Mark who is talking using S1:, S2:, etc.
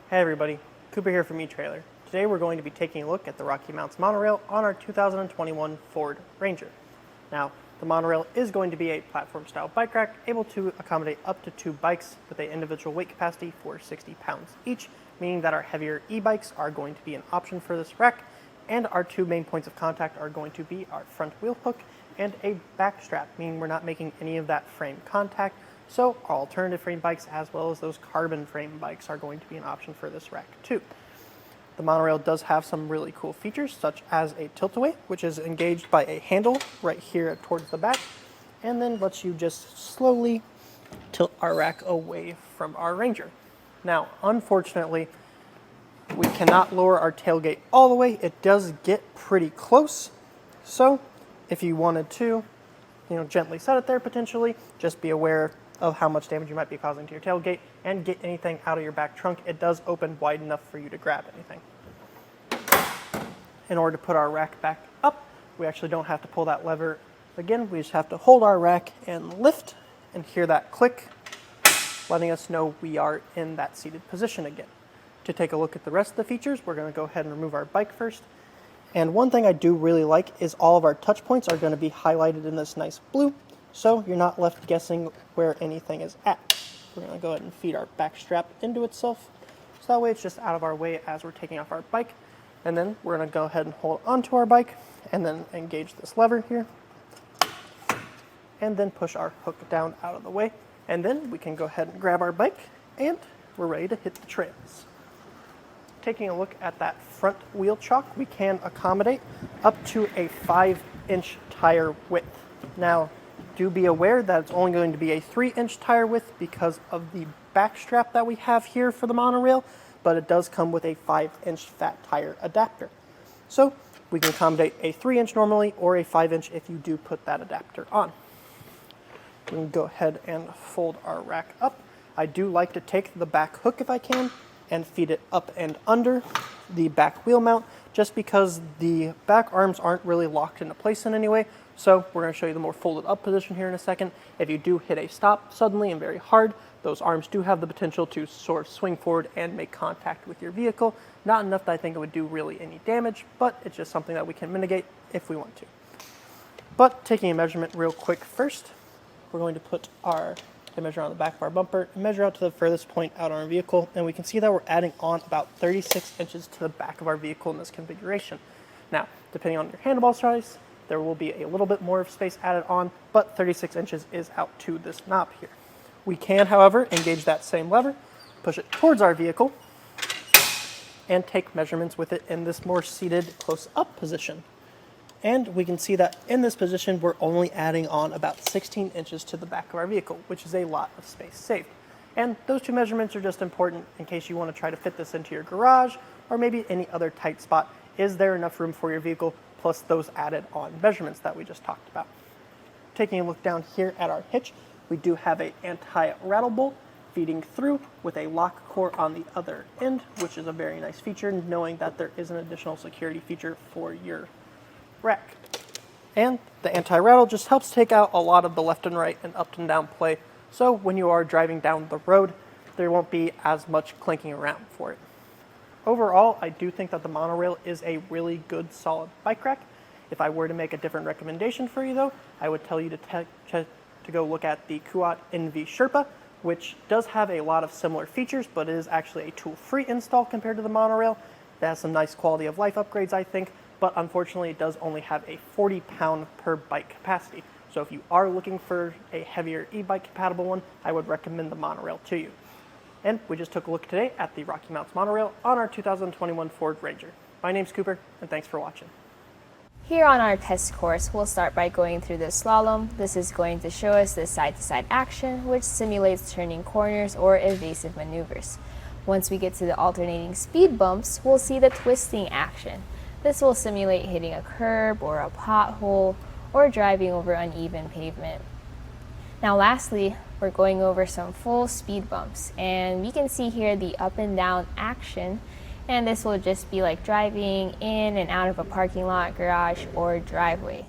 S1: Hey everybody, Cooper here from Etrailer. Today we're going to be taking a look at the RockyMounts MonoRail on our 2021 Ford Ranger. Now, the MonoRail is going to be a platform-style bike rack able to accommodate up to 2 bikes with an individual weight capacity for 60 pounds each, meaning that our heavier e-bikes are going to be an option for this rack, and our 2 main points of contact are going to be our front wheel hook and a back strap, meaning we're not making any of that frame contact. So our alternative frame bikes as well as those carbon frame bikes are going to be an option for this rack too. The MonoRail does have some really cool features such as a tilt-away, which is engaged by a handle right here towards the back, and then lets you just slowly tilt our rack away from our Ranger. Now, unfortunately, we cannot lower our tailgate all the way. It does get pretty close, so if you wanted to, gently set it there potentially, just be aware of how much damage you might be causing to your tailgate and get anything out of your back trunk. It does open wide enough for you to grab anything. In order to put our rack back up, we actually don't have to pull that lever again. We just have to hold our rack and lift and hear that click, letting us know we are in that seated position again. To take a look at the rest of the features, we're going to go ahead and remove our bike first. And one thing I do really like is all of our touch points are going to be highlighted in this nice blue, so you're not left guessing where anything is at. We're going to go ahead and feed our back strap into itself, so that way it's just out of our way as we're taking off our bike. And then we're going to go ahead and hold onto our bike and then engage this lever here, and then push our hook down out of the way. And then we can go ahead and grab our bike and we're ready to hit the trails. Taking a look at that front wheel chock, we can accommodate up to a 5-inch tire width. Now, do be aware that it's only going to be a 3-inch tire width because of the back strap that we have here for the MonoRail, but it does come with a 5-inch fat tire adapter. So we can accommodate a 3-inch normally or a 5-inch if you do put that adapter on. We can go ahead and fold our rack up. I do like to take the back hook if I can and feed it up and under the back wheel mount, just because the back arms aren't really locked into place in any way. So we're going to show you the more folded up position here in a second. If you do hit a stop suddenly and very hard, those arms do have the potential to sort of swing forward and make contact with your vehicle. Not enough that I think it would do really any damage, but it's just something that we can mitigate if we want to. But taking a measurement real quick first, we're going to put our measure on the back of our bumper and measure out to the furthest point out on our vehicle, and we can see that we're adding on about 36 inches to the back of our vehicle in this configuration. Now, depending on your handlebar size, there will be a little bit more of space added on, but 36 inches is out to this knob here. We can, however, engage that same lever, push it towards our vehicle, and take measurements with it in this more seated close-up position. And we can see that in this position, we're only adding on about 16 inches to the back of our vehicle, which is a lot of space saved. And those 2 measurements are just important in case you want to try to fit this into your garage or maybe any other tight spot. Is there enough room for your vehicle, plus those added on measurements that we just talked about? Taking a look down here at our hitch, we do have an Anti-Rattleball feeding through with a lock core on the other end, which is a very nice feature, knowing that there is an additional security feature for your rack. And the Anti-Rattle just helps take out a lot of the left and right and up and down play, so when you are driving down the road, there won't be as much clinking around for it. Overall, I do think that the MonoRail is a really good, solid bike rack. If I were to make a different recommendation for you though, I would tell you to go look at the Kuat NV Sherpa, which does have a lot of similar features, but it is actually a tool-free install compared to the MonoRail. It has some nice quality of life upgrades, I think, but unfortunately it does only have a 40-pound per bike capacity. So if you are looking for a heavier e-bike compatible one, I would recommend the MonoRail to you. And we just took a look today at the RockyMounts MonoRail on our 2021 Ford Ranger. My name's Cooper, and thanks for watching.
S2: Here on our test course, we'll start by going through the slalom. This is going to show us the side-to-side action, which simulates turning corners or evasive maneuvers. Once we get to the alternating speed bumps, we'll see the twisting action. This will simulate hitting a curb or a pothole or driving over uneven pavement. Now lastly, we're going over some full speed bumps, and we can see here the up and down action, and this will just be like driving in and out of a parking lot, garage, or driveway.